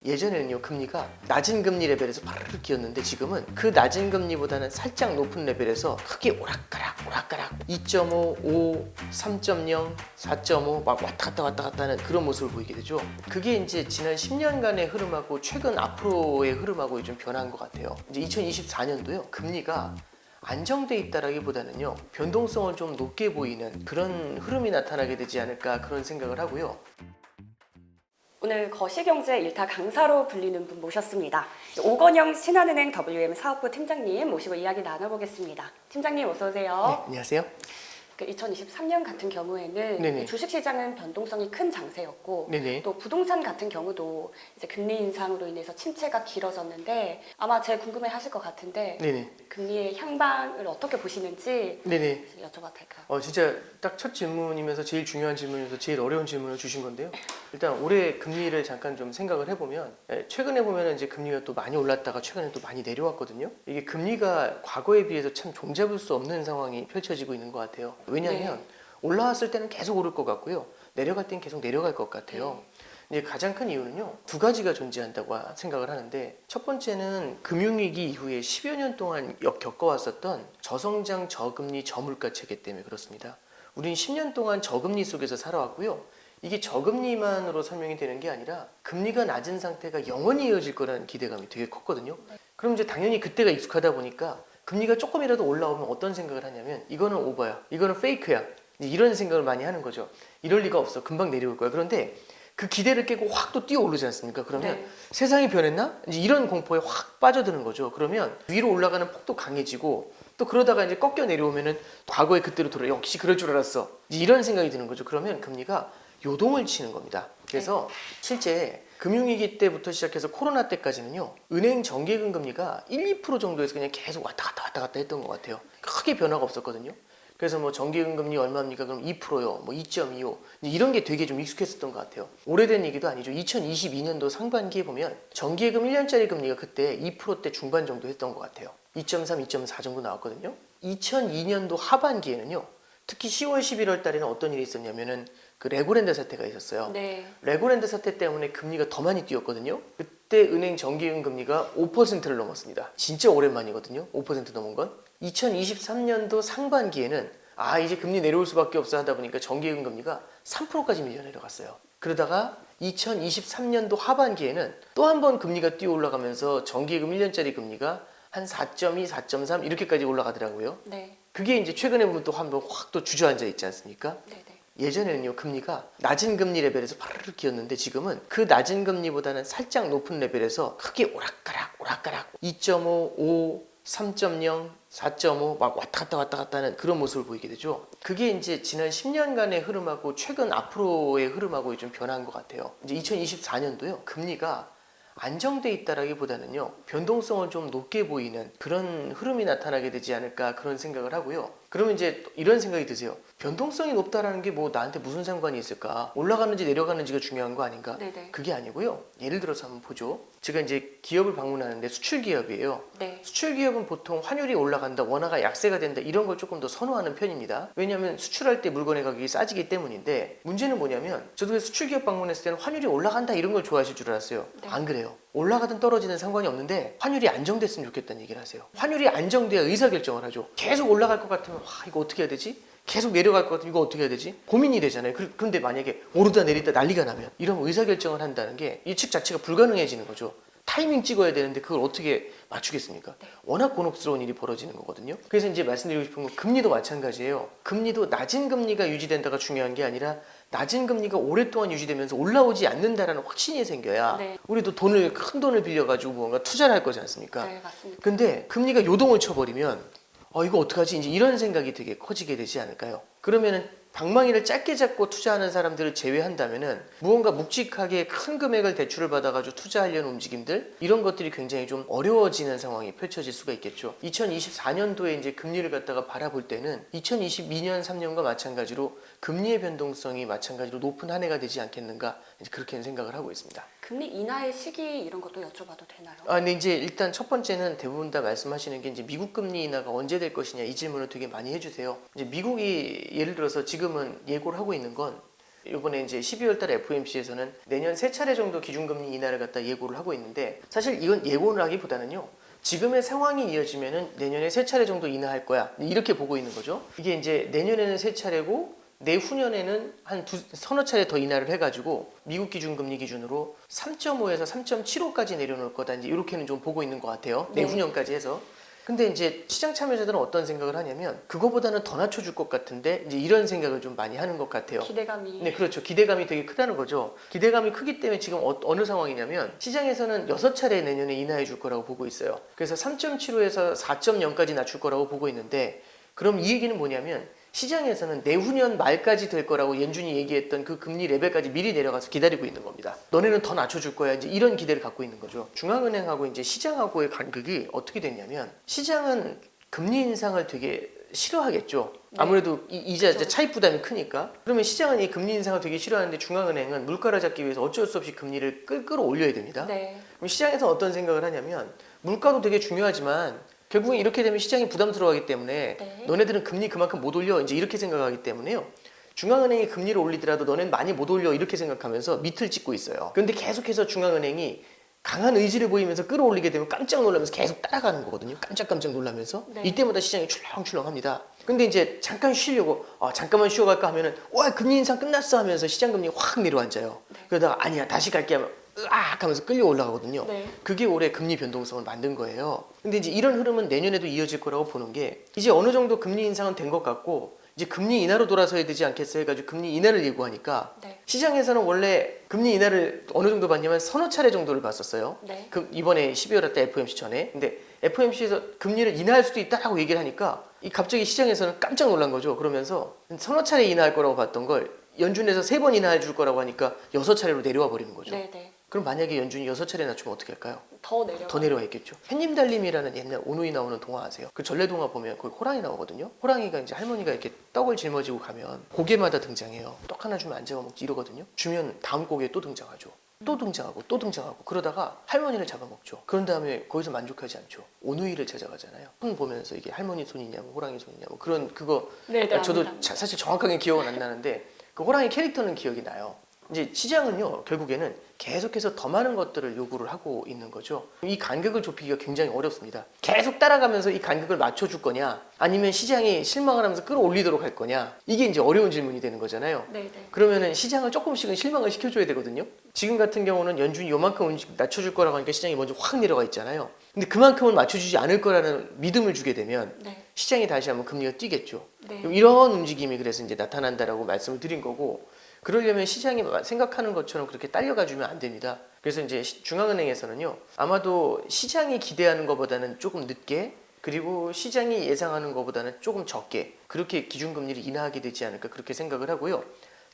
예전에는요, 금리가 낮은 금리 레벨에서 바르르 끼었는데 지금은 그 낮은 금리보다는 살짝 높은 레벨에서 크게 오락가락 2.5, 5, 3.0, 4.5 막 왔다 갔다 하는 그런 모습을 보이게 되죠. 그게 이제 지난 10년간의 흐름하고 최근 앞으로의 흐름하고 좀 변한 것 같아요. 이제 2024년도요, 금리가 안정돼 있다라기보다는요, 변동성을 좀 높게 보이는 그런 흐름이 나타나게 되지 않을까, 그런 생각을 하고요. 오늘 거시경제 일타 강사로 불리는 분 모셨습니다. 오건영 신한은행 WM 사업부 팀장님 모시고 이야기 나눠보겠습니다. 팀장님 어서 오세요. 네, 안녕하세요. 2023년 같은 경우에는 네네. 주식시장은 변동성이 큰 장세였고 네네. 또 부동산 같은 경우도 이제 금리 인상으로 인해서 침체가 길어졌는데 아마 제일 궁금해하실 것 같은데 네네. 금리의 향방을 어떻게 보시는지 네네. 여쭤봐도 될까요? 진짜 딱 첫 질문이면서 제일 중요한 질문이면서 제일 어려운 질문을 주신 건데요. 일단 올해 금리를 잠깐 좀 생각을 해보면, 최근에 보면 이제 금리가 또 많이 올랐다가 최근에 또 많이 내려왔거든요. 이게 금리가 과거에 비해서 참 종잡을 수 없는 상황이 펼쳐지고 있는 것 같아요. 왜냐하면 네. 올라왔을 때는 계속 오를 것 같고요, 내려갈 때는 계속 내려갈 것 같아요. 이제 가장 큰 이유는요, 두 가지가 존재한다고 생각을 하는데, 첫 번째는 금융위기 이후에 10여 년 동안 겪어왔었던 저성장 저금리 저물가 체계 때문에 그렇습니다. 우린 10년 동안 저금리 속에서 살아왔고요, 이게 저금리만으로 설명이 되는 게 아니라 금리가 낮은 상태가 영원히 이어질 거라는 기대감이 되게 컸거든요. 그럼 이제 당연히 그때가 익숙하다 보니까 금리가 조금이라도 올라오면 어떤 생각을 하냐면, 이거는 오버야, 이거는 페이크야, 이런 생각을 많이 하는 거죠. 이럴 리가 없어, 금방 내려올 거야. 그런데 그 기대를 깨고 확 또 뛰어오르지 않습니까? 그러면 네. 세상이 변했나? 이제 이런 공포에 확 빠져드는 거죠. 그러면 위로 올라가는 폭도 강해지고, 또 그러다가 이제 꺾여 내려오면은 과거에 그때로 돌아, 역시 그럴 줄 알았어, 이제 이런 생각이 드는 거죠. 그러면 금리가 요동을 치는 겁니다. 그래서 실제 금융위기 때부터 시작해서 코로나 때까지는요, 은행 정기예금 금리가 1, 2% 정도에서 그냥 계속 왔다 갔다 했던 것 같아요. 크게 변화가 없었거든요. 그래서 뭐 정기예금 금리 얼마입니까? 그럼 2%요, 뭐 2.25, 이런 게 되게 좀 익숙했었던 것 같아요. 오래된 얘기도 아니죠. 2022년도 상반기에 보면 정기예금 1년짜리 금리가 그때 2%대 중반 정도 했던 것 같아요. 2.3, 2.4 정도 나왔거든요. 2002년도 하반기에는요, 특히 10월, 11월 달에는 어떤 일이 있었냐면은 그 레고랜드 사태가 있었어요. 네. 레고랜드 사태 때문에 금리가 더 많이 뛰었거든요. 그때 은행 정기예금 금리가 5%를 넘었습니다. 진짜 오랜만이거든요, 5% 넘은 건. 2023년도 상반기에는 이제 금리 내려올 수밖에 없어 하다 보니까 정기예금 금리가 3%까지 밀려 내려갔어요. 그러다가 2023년도 하반기에는 또 한 번 금리가 뛰어 올라가면서 정기예금 1년짜리 금리가 한 4.2, 4.3 이렇게까지 올라가더라고요. 네. 그게 이제 최근에 보면 또 한 번 확 또 주저앉아 있지 않습니까? 네. 예전에는요, 금리가 낮은 금리 레벨에서 바르르 끼었는데 지금은 그 낮은 금리보다는 살짝 높은 레벨에서 크게 오락가락 2.5, 5, 3.0, 4.5 막 왔다 갔다 하는 그런 모습을 보이게 되죠. 그게 이제 지난 10년간의 흐름하고 최근 앞으로의 흐름하고 좀 변한 것 같아요. 이제 2024년도요, 금리가 안정돼 있다라기보다는요, 변동성을 좀 높게 보이는 그런 흐름이 나타나게 되지 않을까, 그런 생각을 하고요. 그러면 이제 이런 생각이 드세요. 변동성이 높다라는 게 뭐 나한테 무슨 상관이 있을까? 올라가는지 내려가는지가 중요한 거 아닌가? 네네. 그게 아니고요. 예를 들어서 한번 보죠. 제가 이제 기업을 방문하는데 수출 기업이에요. 네. 수출 기업은 보통 환율이 올라간다, 원화가 약세가 된다, 이런 걸 조금 더 선호하는 편입니다. 왜냐하면 수출할 때 물건의 가격이 싸지기 때문인데, 문제는 뭐냐면 저도 수출 기업 방문했을 때는 환율이 올라간다 이런 걸 좋아하실 줄 알았어요. 네. 안 그래요. 올라가든 떨어지든 상관이 없는데 환율이 안정됐으면 좋겠다는 얘기를 하세요. 환율이 안정돼야 의사결정을 하죠. 계속 올라갈 것 같으면 이거 어떻게 해야 되지? 계속 내려갈 것 같으면 이거 어떻게 해야 되지? 고민이 되잖아요. 그런데 만약에 오르다 내리다 난리가 나면 이러면 의사결정을 한다는 게 예측 자체가 불가능해지는 거죠. 타이밍 찍어야 되는데 그걸 어떻게 맞추겠습니까? 워낙 곤혹스러운 일이 벌어지는 거거든요. 그래서 이제 말씀드리고 싶은 건 금리도 마찬가지예요. 금리도 낮은 금리가 유지된다가 중요한 게 아니라 낮은 금리가 오랫동안 유지되면서 올라오지 않는다라는 확신이 생겨야 네. 우리도 큰 돈을 빌려가지고 뭔가 투자를 할 거지 않습니까? 네, 맞습니다. 근데 금리가 요동을 쳐버리면 이거 어떡하지? 이제 이런 생각이 되게 커지게 되지 않을까요? 그러면은 방망이를 짧게 잡고 투자하는 사람들을 제외한다면은 무언가 묵직하게 큰 금액을 대출을 받아가지고 투자하려는 움직임들, 이런 것들이 굉장히 좀 어려워지는 상황이 펼쳐질 수가 있겠죠. 2024년도에 이제 금리를 갖다가 바라볼 때는 2022년 3년과 마찬가지로 금리의 변동성이 마찬가지로 높은 한 해가 되지 않겠는가, 이제 그렇게 생각을 하고 있습니다. 금리 인하의 시기 이런 것도 여쭤봐도 되나요? 근데 이제 일단 첫 번째는 대부분 다 말씀하시는 게 이제 미국 금리 인하가 언제 될 것이냐, 이 질문을 되게 많이 해주세요. 이제 미국이 예를 들어서 지금은 예고를 하고 있는 건 이번에 이제 12월 달 FOMC에서는 내년 3차례 정도 기준금리 인하를 갖다 예고를 하고 있는데 사실 이건 예고를 하기보다는요. 지금의 상황이 이어지면은 내년에 3차례 정도 인하할 거야. 이렇게 보고 있는 거죠. 이게 이제 내년에는 3차례고 내후년에는 한 서너 차례 더 인하를 해가지고 미국 기준금리 기준으로 3.5에서 3.75까지 내려놓을 거다. 이제 이렇게는 좀 보고 있는 것 같아요. 네. 내후년까지 해서. 근데 이제 시장 참여자들은 어떤 생각을 하냐면 그거보다는 더 낮춰줄 것 같은데 이제 이런 생각을 좀 많이 하는 것 같아요. 기대감이. 네, 그렇죠. 기대감이 되게 크다는 거죠. 기대감이 크기 때문에 지금 어느 상황이냐면 시장에서는 6차례 내년에 인하해 줄 거라고 보고 있어요. 그래서 3.75에서 4.0까지 낮출 거라고 보고 있는데 그럼 이 얘기는 뭐냐면 시장에서는 내후년 말까지 될 거라고 연준이 얘기했던 그 금리 레벨까지 미리 내려가서 기다리고 있는 겁니다. 너네는 더 낮춰줄 거야. 이제 이런 기대를 갖고 있는 거죠. 중앙은행하고 이제 시장하고의 간극이 어떻게 됐냐면 시장은 금리 인상을 되게 싫어하겠죠. 네. 아무래도 이자 그렇죠. 차입 부담이 크니까. 그러면 시장은 이 금리 인상을 되게 싫어하는데 중앙은행은 물가를 잡기 위해서 어쩔 수 없이 금리를 끌어올려야 됩니다. 네. 그럼 시장에서 어떤 생각을 하냐면 물가도 되게 중요하지만 결국엔 이렇게 되면 시장이 부담스러워하기 때문에 네. 너네들은 금리 그만큼 못 올려 이제 이렇게 생각하기 때문에요. 중앙은행이 금리를 올리더라도 너네는 많이 못 올려 이렇게 생각하면서 밑을 찍고 있어요. 그런데 계속해서 중앙은행이 강한 의지를 보이면서 끌어올리게 되면 깜짝 놀라면서 계속 따라가는 거거든요. 깜짝 놀라면서 네. 이때마다 시장이 출렁출렁합니다. 근데 이제 잠깐 쉬려고 잠깐만 쉬어갈까 하면은 와 금리 인상 끝났어 하면서 시장 금리 확 내려앉아요. 네. 그러다가 아니야 다시 갈게 하면 으악 하면서 끌려 올라가거든요. 네. 그게 올해 금리 변동성을 만든 거예요. 근데 이제 이런 흐름은 내년에도 이어질 거라고 보는 게 이제 어느 정도 금리 인상은 된 것 같고 이제 금리 인하로 돌아서야 되지 않겠어 해가지고 금리 인하를 예고하니까 네. 시장에서는 원래 금리 인하를 어느 정도 봤냐면 서너 차례 정도를 봤었어요. 네. 이번에 12월 때 FOMC 전에. 근데 FOMC에서 금리를 인하할 수도 있다라고 얘기를 하니까 갑자기 시장에서는 깜짝 놀란 거죠. 그러면서 서너 차례 인하할 거라고 봤던 걸 연준에서 3번 인하해 줄 거라고 하니까 6차례로 내려와 버리는 거죠. 네. 네. 그럼 만약에 연준이 6차례 낮추면 어떻게 할까요? 더 내려. 더 내려와 있겠죠. 햇님 달님이라는 옛날 오누이 나오는 동화 아세요? 그 전래 동화 보면 거기 호랑이 나오거든요. 호랑이가 이제 할머니가 이렇게 떡을 짊어지고 가면 고개마다 등장해요. 떡 하나 주면 안 잡아 먹지 이러거든요. 주면 다음 고개에 또 등장하죠. 또 등장하고 또 등장하고 그러다가 할머니를 잡아먹죠. 그런 다음에 거기서 만족하지 않죠. 오누이를 찾아가잖아요. 손 보면서 이게 할머니 손이냐고 호랑이 손이냐고 그런 그거 네, 네, 저도 압니다. 사실 정확하게 기억은 안 나는데 그 호랑이 캐릭터는 기억이 나요. 이제 시장은요 결국에는 계속해서 더 많은 것들을 요구를 하고 있는 거죠. 이 간격을 좁히기가 굉장히 어렵습니다. 계속 따라가면서 이 간격을 맞춰줄 거냐 아니면 시장이 실망을 하면서 끌어올리도록 할 거냐 이게 이제 어려운 질문이 되는 거잖아요. 네. 네. 그러면은 시장을 조금씩은 실망을 시켜줘야 되거든요. 지금 같은 경우는 연준이 요만큼 낮춰줄 거라고 하니까 시장이 먼저 확 내려가 있잖아요. 근데 그만큼은 맞춰주지 않을 거라는 믿음을 주게 되면 네. 시장이 다시 한번 금리가 뛰겠죠. 네. 그럼 이런 움직임이 그래서 이제 나타난다라고 말씀을 드린 거고 그러려면 시장이 생각하는 것처럼 그렇게 딸려가 주면 안 됩니다. 그래서 이제 중앙은행에서는요 아마도 시장이 기대하는 것보다는 조금 늦게 그리고 시장이 예상하는 것보다는 조금 적게 그렇게 기준금리를 인하하게 되지 않을까 그렇게 생각을 하고요.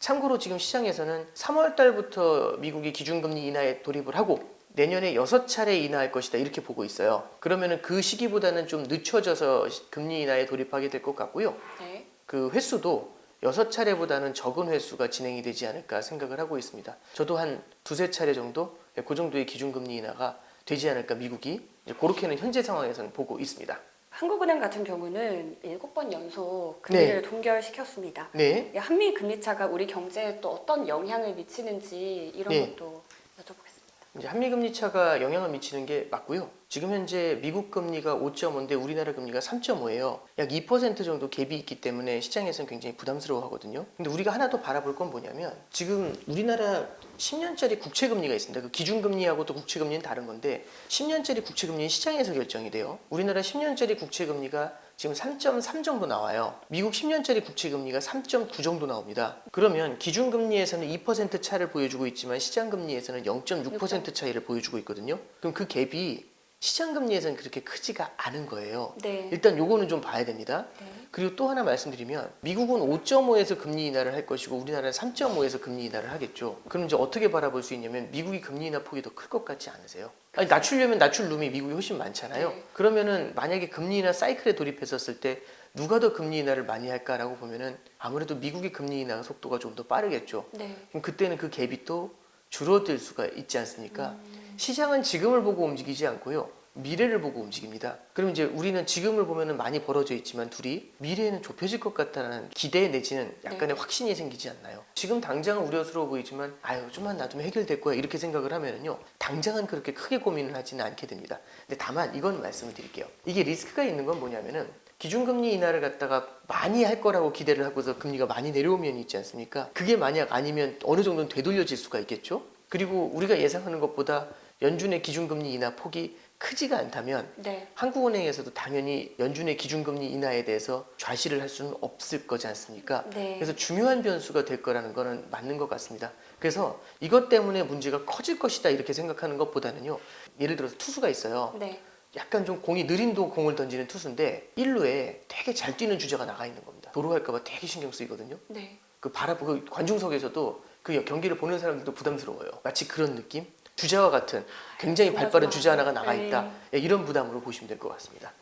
참고로 지금 시장에서는 3월 달부터 미국이 기준금리 인하에 돌입을 하고 내년에 6차례 인하할 것이다 이렇게 보고 있어요. 그러면은 그 시기보다는 좀 늦춰져서 금리 인하에 돌입하게 될 것 같고요. 네. 그 횟수도 6차례보다는 적은 횟수가 진행이 되지 않을까 생각을 하고 있습니다. 저도 한 2-3차례 정도 그 정도의 기준금리 인하가 되지 않을까 미국이 이제 그렇게는 현재 상황에서는 보고 있습니다. 한국은행 같은 경우는 7번 연속 금리를 동결시켰습니다. 네. 한미 금리 차가 우리 경제에 또 어떤 영향을 미치는지 이런 네. 것도 여쭤보겠습니다. 이제 한미 금리 차가 영향을 미치는 게 맞고요. 지금 현재 미국 금리가 5.5인데 우리나라 금리가 3.5예요. 약 2% 정도 갭이 있기 때문에 시장에서는 굉장히 부담스러워하거든요. 근데 우리가 하나 더 바라볼 건 뭐냐면 지금 우리나라 10년짜리 국채 금리가 있습니다. 그 기준 금리하고 또 국채 금리는 다른 건데 10년짜리 국채 금리는 시장에서 결정이 돼요. 우리나라 10년짜리 국채 금리가 지금 3.3 정도 나와요. 미국 10년짜리 국채 금리가 3.9 정도 나옵니다. 그러면 기준 금리에서는 2% 차를 보여주고 있지만 시장 금리에서는 0.6% 차이를 보여주고 있거든요. 그럼 그 갭이 시장 금리에서는 그렇게 크지가 않은 거예요. 네. 일단 요거는 좀 봐야 됩니다. 네. 그리고 또 하나 말씀드리면 미국은 5.5에서 금리 인하를 할 것이고 우리나라는 3.5에서 금리 인하를 하겠죠. 그럼 이제 어떻게 바라볼 수 있냐면 미국이 금리 인하 폭이 더 클 것 같지 않으세요? 아니, 낮추려면 낮출 룸이 미국이 훨씬 많잖아요. 네. 그러면은 만약에 금리 인하 사이클에 돌입했었을 때 누가 더 금리 인하를 많이 할까라고 보면은 아무래도 미국의 금리 인하 속도가 좀 더 빠르겠죠. 네. 그럼 그때는 그 갭이 또 줄어들 수가 있지 않습니까? 시장은 지금을 보고 움직이지 않고요. 미래를 보고 움직입니다. 그럼 이제 우리는 지금을 보면은 많이 벌어져 있지만 둘이 미래에는 좁혀질 것 같다는 기대 내지는 약간의 확신이 생기지 않나요? 지금 당장은 우려스러워 보이지만 아유 좀만 놔두면 해결될 거야 이렇게 생각을 하면은요 당장은 그렇게 크게 고민을 하지는 않게 됩니다. 근데 다만 이건 말씀을 드릴게요. 이게 리스크가 있는 건 뭐냐면은 기준금리 인하를 갖다가 많이 할 거라고 기대를 하고서 금리가 많이 내려온 면이 있지 않습니까? 그게 만약 아니면 어느 정도는 되돌려질 수가 있겠죠? 그리고 우리가 예상하는 것보다 연준의 기준금리 인하 폭이 크지가 않다면 네. 한국은행에서도 당연히 연준의 기준금리 인하에 대해서 좌시를 할 수는 없을 거지 않습니까? 네. 그래서 중요한 변수가 될 거라는 거는 맞는 것 같습니다. 그래서 이것 때문에 문제가 커질 것이다 이렇게 생각하는 것보다는요. 예를 들어서 투수가 있어요. 네. 약간 좀 공이 느린 공을 던지는 투수인데 1루에 되게 잘 뛰는 주자가 나가 있는 겁니다. 도로할까봐 되게 신경 쓰이거든요. 네. 그 관중석에서도 그 경기를 보는 사람들도 부담스러워요. 마치 그런 느낌? 주자와 같은 굉장히 발 빠른 주자 하나가 나가 있다. 이런 부담으로 보시면 될 것 같습니다.